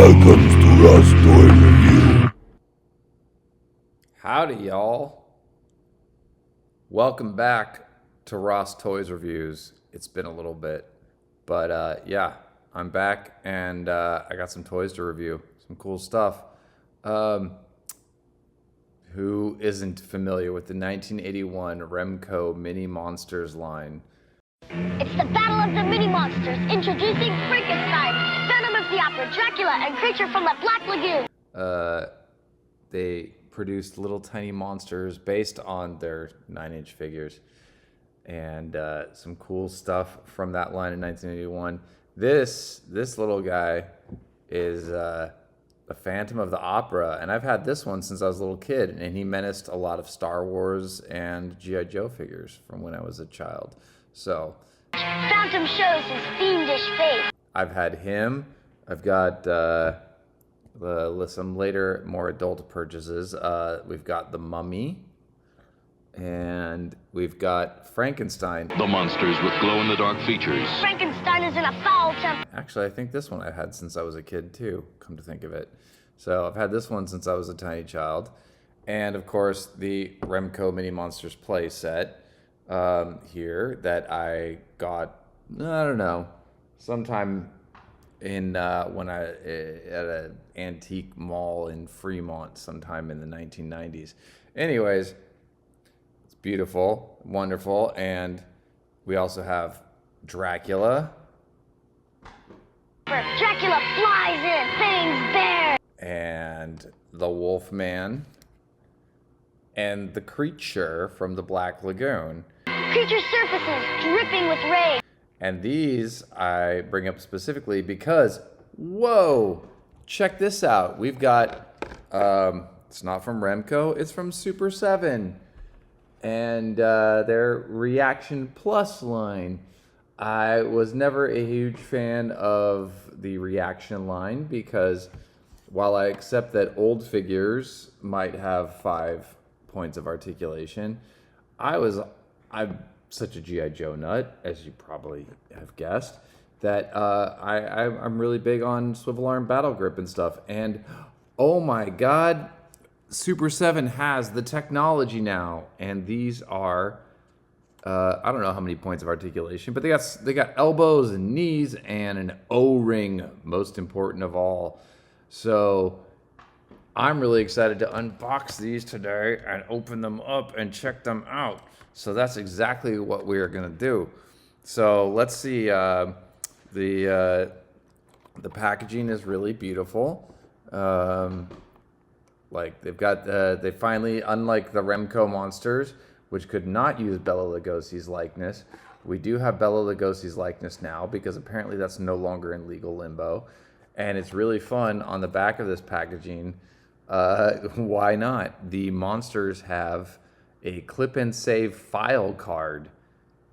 Welcome to Ross Toy Review. Howdy, y'all. Welcome back to Ross Toys Reviews. It's been a little bit, but yeah, I'm back and I got some toys to review, some cool stuff. Who isn't familiar with the 1981 Remco Mini Monsters line? It's the Battle of the Mini Monsters, introducing Frankenstein, Phantom of the Opera, Dracula, and Creature from the Black Lagoon. They produced little tiny monsters based on their 9-inch figures, and some cool stuff from that line in 1981. This little guy is the Phantom of the Opera, and I've had this one since I was a little kid, and he menaced a lot of Star Wars and G.I. Joe figures from when I was a child. So Phantom shows his fiendish face. I've had him. I've got some later, more adult purchases. We've got the Mummy, and we've got Frankenstein. The monsters with glow-in-the-dark features. Frankenstein is in a foul temper. Actually, I think this one I've had since I was a kid too, come to think of it. So I've had this one since I was a tiny child. And of course, the Remco Mini Monsters play set here that I got, I don't know, sometime in when I at an antique mall in Fremont sometime in the 1990s. Anyways, it's beautiful, wonderful, and we also have Dracula. Dracula flies in, bangs bear. And the Wolfman. And the Creature from the Black Lagoon. Creature surfaces, dripping with rage. And these I bring up specifically because, whoa, check this out. We've got, it's not from Remco, it's from SUPER7. And their Reaction Plus line. I was never a huge fan of the Reaction line because while I accept that old figures might have 5 points of articulation, I'm such a G.I. Joe nut, as you probably have guessed, that I'm really big on swivel-arm battle grip and stuff. And oh my God, SUPER7 has the technology now, and these are I don't know how many points of articulation, but they got elbows and knees and an O-ring, most important of all. So I'm really excited to unbox these today and open them up and check them out. So that's exactly what we are going to do. So let's see. The packaging is really beautiful. Like they finally, unlike the Remco monsters, which could not use Bela Lugosi's likeness, we do have Bela Lugosi's likeness now because apparently that's no longer in legal limbo. And it's really fun on the back of this packaging. Why not? The monsters have a clip and save file card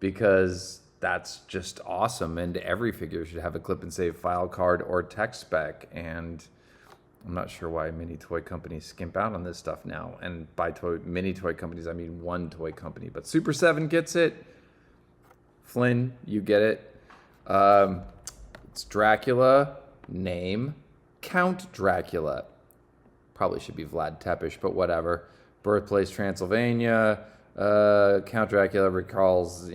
because that's just awesome. And every figure should have a clip and save file card or text spec. And I'm not sure why many toy companies skimp out on this stuff now. And by many toy companies, I mean one toy company. But SUPER7 gets it. Flynn, you get it. It's Dracula, name, Count Dracula. Probably should be Vlad Tepes, but whatever. Birthplace Transylvania. Count Dracula recalls,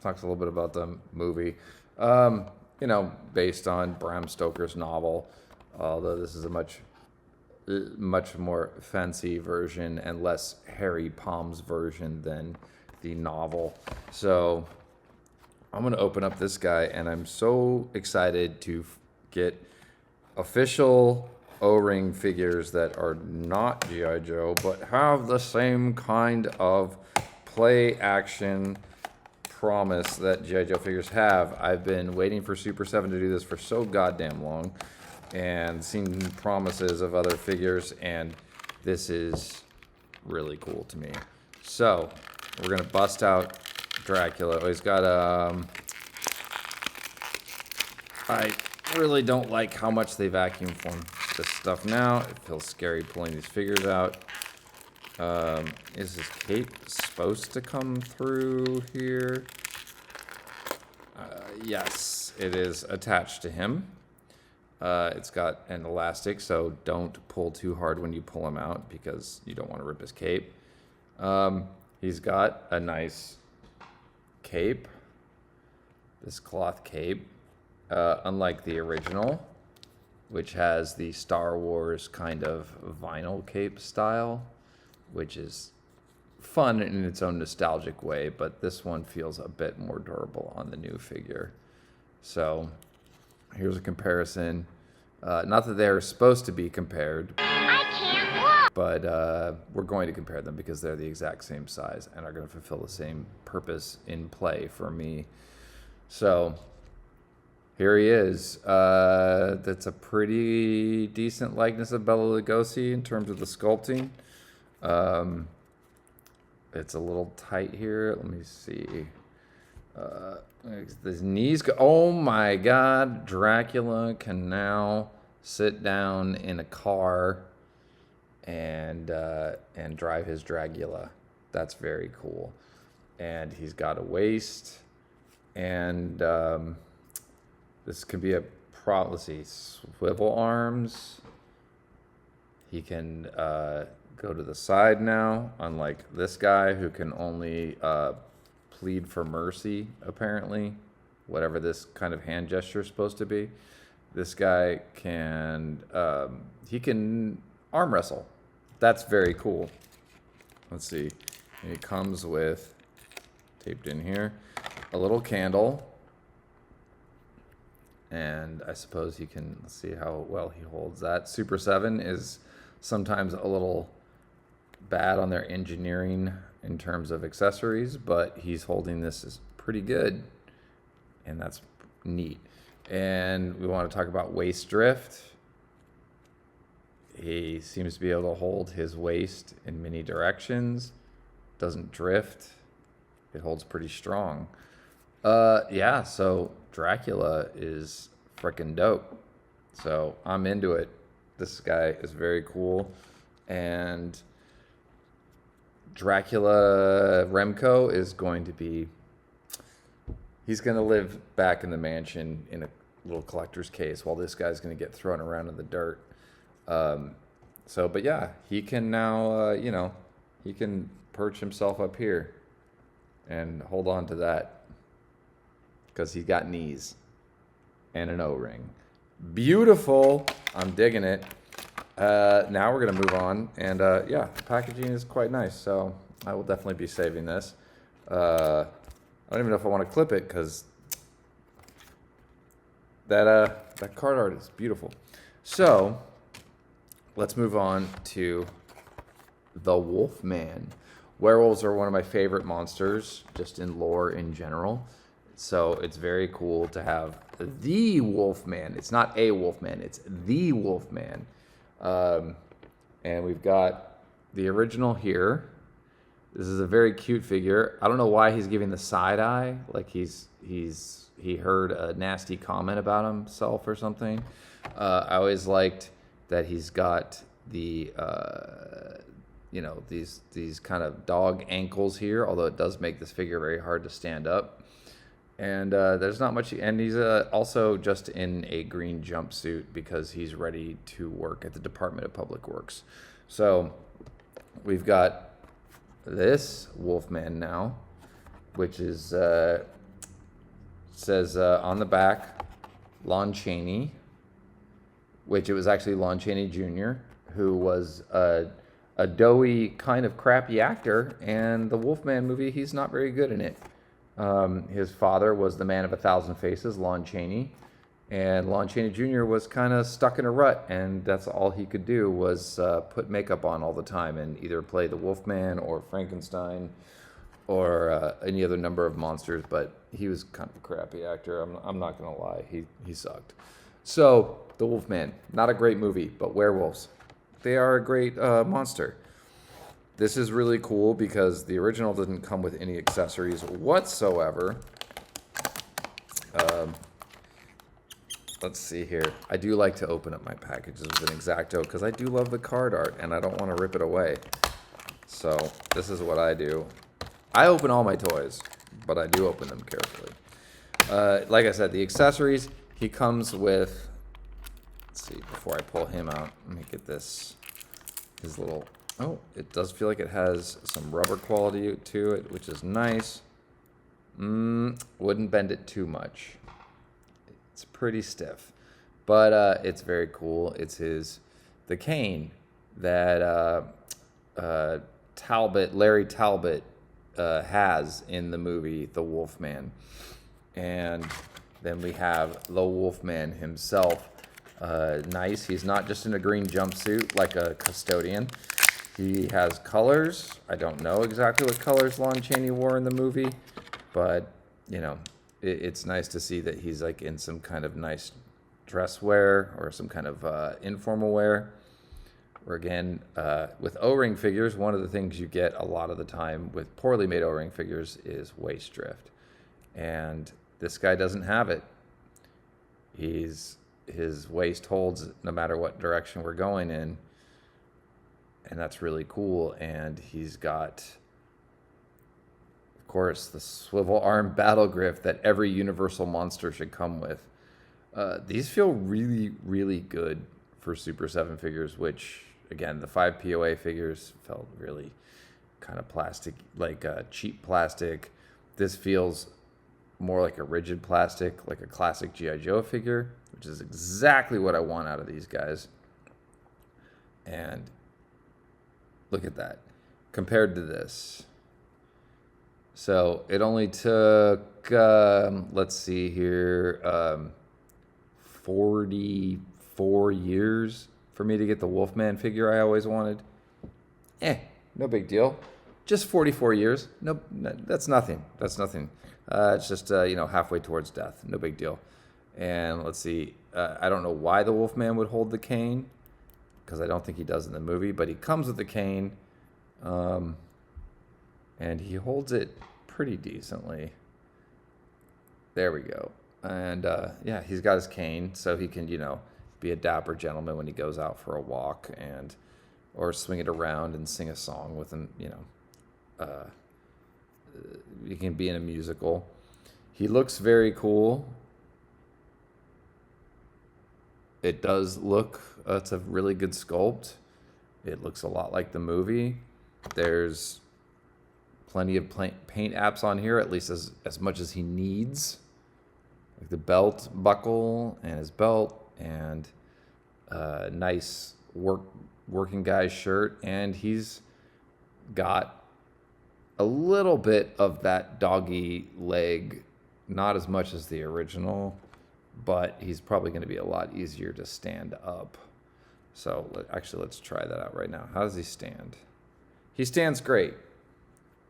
talks a little bit about the movie. Based on Bram Stoker's novel. Although this is a much more fancy version and less Harry Palms version than the novel. So I'm going to open up this guy, and I'm so excited to get official O-ring figures that are not G.I. Joe, but have the same kind of play action promise that G.I. Joe figures have. I've been waiting for SUPER7 to do this for so goddamn long, and seen promises of other figures, and this is really cool to me. So we're gonna bust out Dracula. Oh, he's got I really don't like how much they vacuum form this stuff now. It feels scary pulling these figures out. Is his cape supposed to come through here? Yes, it is attached to him. It's got an elastic, so don't pull too hard when you pull him out because you don't want to rip his cape. He's got a nice cape, this cloth cape, unlike the original, which has the Star Wars kind of vinyl cape style, which is fun in its own nostalgic way, but this one feels a bit more durable on the new figure. So here's a comparison. Not that they're supposed to be compared, but we're going to compare them because they're the exact same size and are going to fulfill the same purpose in play for me. So here he is. That's a pretty decent likeness of Bela Lugosi in terms of the sculpting. It's a little tight here. Let me see. His knees go. Oh my God! Dracula can now sit down in a car and drive his Dracula. That's very cool. And he's got a waist, and this could be a pro. Let's see, swivel arms. He can go to the side now, unlike this guy who can only plead for mercy, apparently, whatever this kind of hand gesture is supposed to be. This guy can, he can arm wrestle. That's very cool. Let's see. And he comes with, taped in here, a little candle. And I suppose you can, let's see how well he holds that. Super 7 is sometimes a little bad on their engineering in terms of accessories, but he's holding this is pretty good, and that's neat. And we want to talk about waist drift. He seems to be able to hold his waist in many directions, doesn't drift, it holds pretty strong. Yeah, so Dracula is freaking dope. So I'm into it. This guy is very cool. And Dracula Remco is going to be, he's going to live back in the mansion in a little collector's case while this guy's going to get thrown around in the dirt. But yeah, he can now, he can perch himself up here and hold on to that because he's got knees and an O-ring. Beautiful. I'm digging it. Now we're going to move on, and yeah, the packaging is quite nice, so I will definitely be saving this. I don't even know if I want to clip it, because that card art is beautiful. So, let's move on to the Wolfman. Werewolves are one of my favorite monsters, just in lore in general. So it's very cool to have the Wolfman. It's not a Wolfman, it's the Wolfman. And we've got the original here. This is a very cute figure. I don't know why he's giving the side eye, like he heard a nasty comment about himself or something. I always liked that he's got the these kind of dog ankles here, although it does make this figure very hard to stand up. And there's not much, and he's also just in a green jumpsuit because he's ready to work at the Department of Public Works. So we've got this Wolfman now, which is says on the back, Lon Chaney, which it was actually Lon Chaney Jr., who was a doughy kind of crappy actor, and the Wolfman movie, he's not very good in it. His father was the man of 1,000 faces, Lon Chaney, and Lon Chaney Jr. was kind of stuck in a rut, and that's all he could do was put makeup on all the time and either play the Wolfman or Frankenstein or any other number of monsters, but he was kind of a crappy actor. I'm not going to lie. He sucked. So, the Wolfman, not a great movie, but werewolves, they are a great monster. This is really cool because the original didn't come with any accessories whatsoever. Let's see here. I do like to open up my packages with an X-Acto because I do love the card art and I don't want to rip it away. So this is what I do. I open all my toys, but I do open them carefully. Like I said, the accessories, he comes with Let's see, before I pull him out, let me get this, his little, oh, it does feel like it has some rubber quality to it, which is nice. Wouldn't bend it too much. It's pretty stiff, but it's very cool. It's the cane that Larry Talbot has in the movie The Wolfman. And then we have the Wolfman himself. Nice. He's not just in a green jumpsuit like a custodian. He has colors. I don't know exactly what colors Lon Chaney wore in the movie, but, you know, it's nice to see that he's like in some kind of nice dress wear or some kind of informal wear. Or again, with O-ring figures, one of the things you get a lot of the time with poorly made O-ring figures is waist drift. And this guy doesn't have it. His waist holds no matter what direction we're going in. And that's really cool. And he's got, of course, the swivel-arm battle grip that every Universal monster should come with. These feel really, really good for Super 7 figures, which, again, the 5 POA figures felt really kind of plastic, like cheap plastic. This feels more like a rigid plastic, like a classic G.I. Joe figure, which is exactly what I want out of these guys. And look at that compared to this. So it only took, let's see here, 44 years for me to get the Wolfman figure I always wanted. No big deal. Just 44 years. No, that's nothing. That's nothing. It's just, halfway towards death. No big deal. And let's see. I don't know why the Wolfman would hold the cane, because I don't think he does in the movie, but he comes with the cane, and he holds it pretty decently. There we go. And, he's got his cane, so he can, be a dapper gentleman when he goes out for a walk, or swing it around and sing a song with him, he can be in a musical. He looks very cool. It does look, it's a really good sculpt. It looks a lot like the movie. There's plenty of paint apps on here, at least as much as he needs. Like the belt buckle and his belt and nice working guy's shirt. And he's got a little bit of that doggy leg, not as much as the original, but he's probably going to be a lot easier to stand up. So let's try that out right now. How does he stand? He stands great.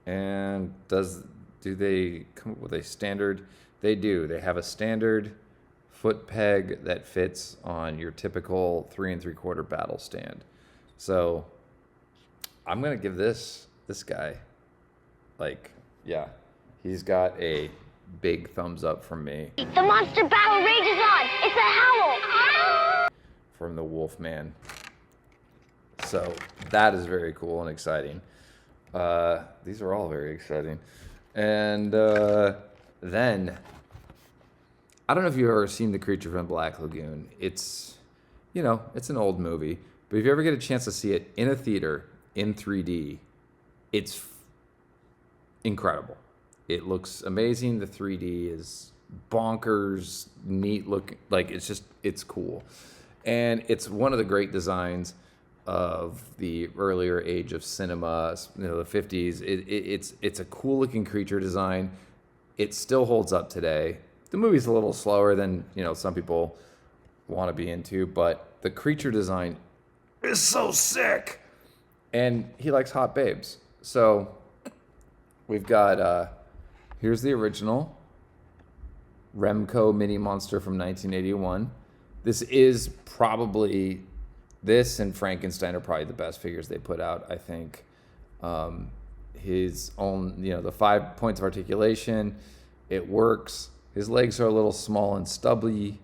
And do they come up with a standard? They do. They have a standard foot peg that fits on your typical 3 3/4 battle stand. So I'm going to give this guy, he's got a big thumbs up from me. The monster battle rages on. It's a howl. From the Wolfman. So that is very cool and exciting. These are all very exciting. And then, I don't know if you've ever seen The Creature from Black Lagoon. It's an old movie. But if you ever get a chance to see it in a theater, in 3D, it's incredible. It looks amazing. The 3D is bonkers, neat looking. It's cool. And it's one of the great designs of the earlier age of cinema, the 50s. It's a cool looking creature design. It still holds up today. The movie's a little slower than, some people want to be into, but the creature design is so sick. And he likes hot babes. So we've got, here's the original Remco mini monster from 1981. This is probably, this and Frankenstein are probably the best figures they put out, I think. His own, the 5 points of articulation, it works. His legs are a little small and stubbly,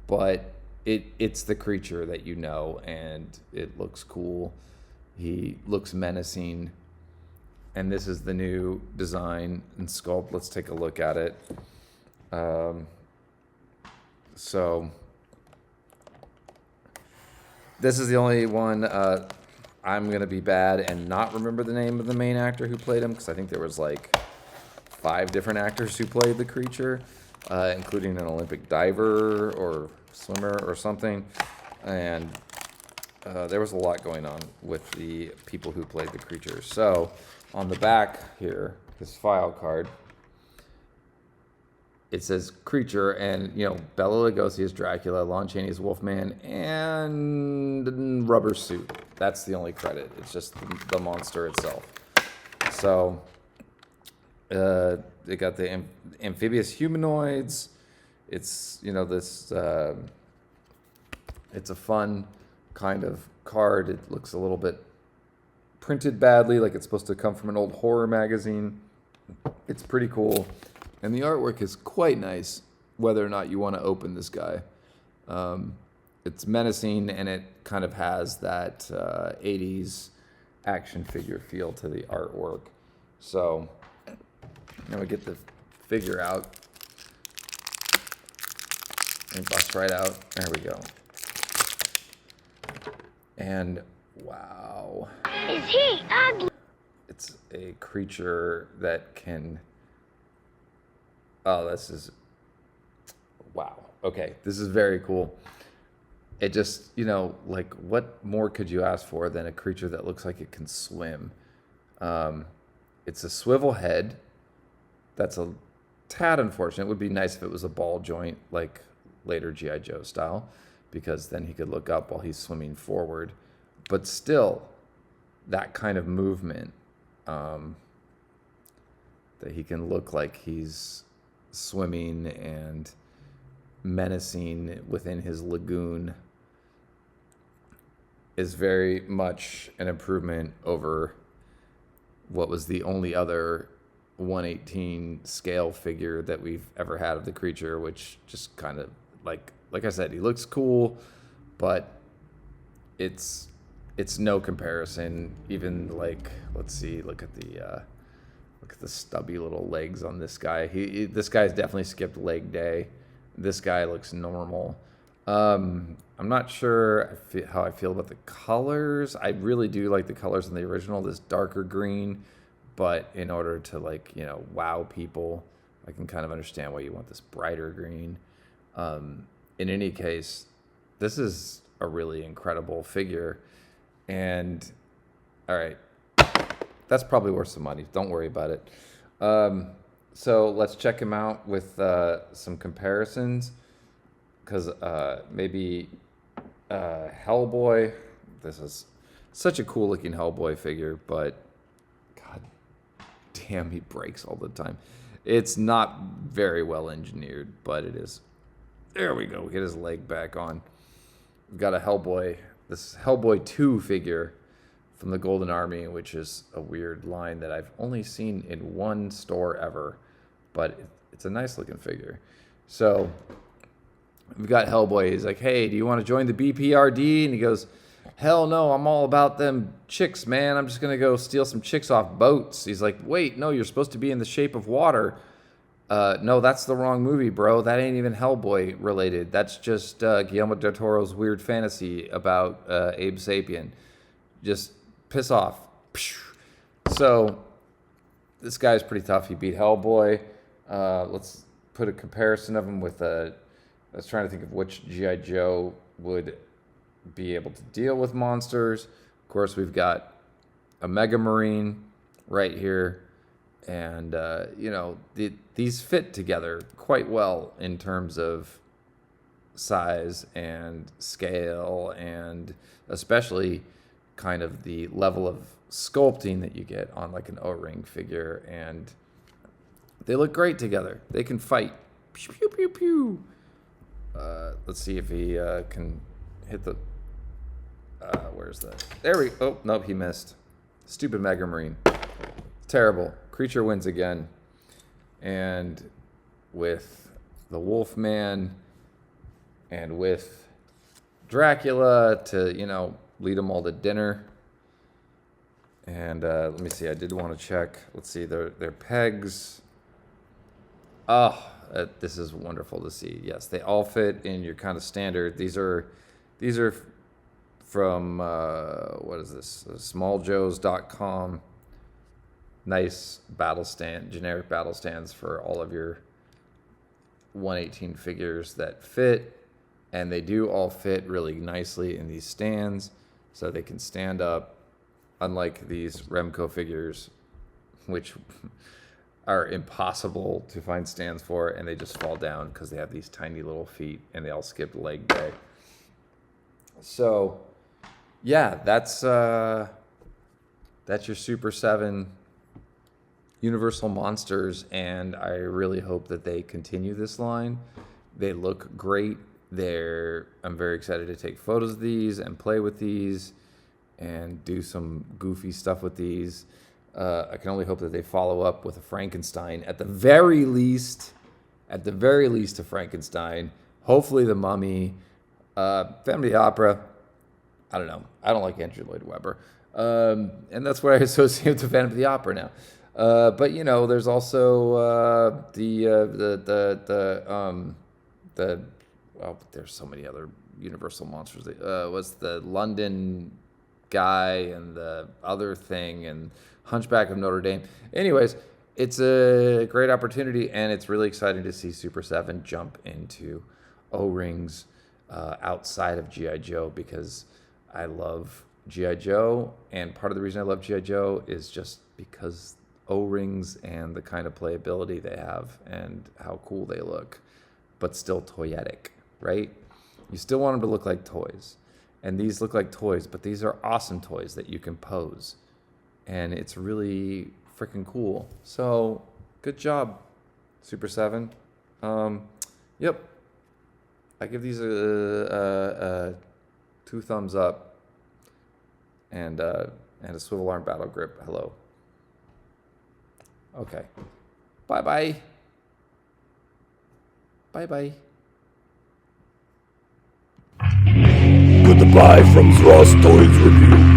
but it's the creature that and it looks cool. He looks menacing. And this is the new design and sculpt. Let's take a look at it. So This is the only one I'm going to be bad and not remember the name of the main actor who played him, because I think there was like 5 different actors who played the creature, including an Olympic diver or swimmer or something. And there was a lot going on with the people who played the creature. So on the back here, this file card, it says creature, and Bela Lugosi is Dracula, Lon Chaney is Wolfman, and rubber suit. That's the only credit. It's just the monster itself. So they got the amphibious humanoids. It's this. It's a fun kind of card. It looks a little bit printed badly, like it's supposed to come from an old horror magazine. It's pretty cool. And the artwork is quite nice, whether or not you want to open this guy. It's menacing, and it kind of has that 80s action figure feel to the artwork. So, now we get the figure out. And bust right out. There we go. And, wow. Is he ugly? It's a creature that can... Oh, this is... Wow. Okay, this is very cool. It just, like, what more could you ask for than a creature that looks like it can swim? It's a swivel head. That's a tad unfortunate. It would be nice if it was a ball joint, like later G.I. Joe style, because then he could look up while he's swimming forward. But still, that kind of movement, that he can look like he's swimming and menacing within his lagoon, is very much an improvement over what was the only other 1/18 scale figure that we've ever had of the creature, which just kind of like I said, he looks cool, but it's no comparison. Even like, let's see, look at the stubby little legs on this guy. This guy's definitely skipped leg day. This guy looks normal. I'm not sure how I feel about the colors. I really do like the colors in the original, this darker green, but in order to wow people, I can kind of understand why you want this brighter green. In any case, this is a really incredible figure. And all right, that's probably worth some money. Don't worry about it. So let's check him out with some comparisons, because maybe Hellboy. This is such a cool looking Hellboy figure, but god damn, he breaks all the time. It's not very well engineered, but it is. There we go. Get his leg back on. We've got a Hellboy. This Hellboy 2 figure from the Golden Army, which is a weird line that I've only seen in one store ever, but it's a nice looking figure. So we've got Hellboy. He's like, hey, do you want to join the BPRD? And he goes, hell no, I'm all about them chicks, man. I'm just going to go steal some chicks off boats. He's like, wait, no, you're supposed to be in the shape of water. No, that's the wrong movie, bro. That ain't even Hellboy related. That's just Guillermo del Toro's weird fantasy about Abe Sapien. Just piss off. So this guy's pretty tough. He beat Hellboy. Let's put a comparison of him with I was trying to think of which G.I. Joe would be able to deal with monsters. Of course, we've got a Mega Marine right here. And, these fit together quite well in terms of size and scale, and especially kind of the level of sculpting that you get on like an O-ring figure. And they look great together. They can fight. Pew, pew, pew, pew. Let's see if he can hit the... where's the... There we... Oh, nope, he missed. Stupid Mega Marine. Terrible. Creature wins again. And with the Wolfman and with Dracula to, lead them all to dinner. And let me see. I did want to check. Let's see. Their pegs. Oh, this is wonderful to see. Yes, they all fit in your kind of standard. These are from, what is this? Smalljoes.com. Nice battle stand, generic battle stands for all of your 118 figures that fit. And they do all fit really nicely in these stands, so they can stand up, unlike these Remco figures, which are impossible to find stands for, and they just fall down because they have these tiny little feet and they all skip leg day. So, yeah, that's your Super 7 Universal Monsters, and I really hope that they continue this line. They look great. I'm very excited to take photos of these and play with these and do some goofy stuff with these. I can only hope that they follow up with a Frankenstein at the very least a Frankenstein. Hopefully the Mummy, Phantom of the Opera. I don't know. I don't like Andrew Lloyd Webber, and that's what I associate with the Phantom of the Opera now. But you know, there's also there's so many other Universal monsters. What's the London guy and the other thing and Hunchback of Notre Dame. Anyways, it's a great opportunity, and it's really exciting to see Super 7 jump into O-rings outside of G.I. Joe, because I love G.I. Joe, and part of the reason I love G.I. Joe is just because O-rings and the kind of playability they have and how cool they look, but still toyetic, right? You still want them to look like toys. And these look like toys, but these are awesome toys that you can pose. And it's really freaking cool. So, good job, Super 7. Yep. I give these a 2 thumbs up and a swivel-arm battle grip. Hello. Okay. Bye-bye. Bye-bye. Goodbye from Ross Toys Review.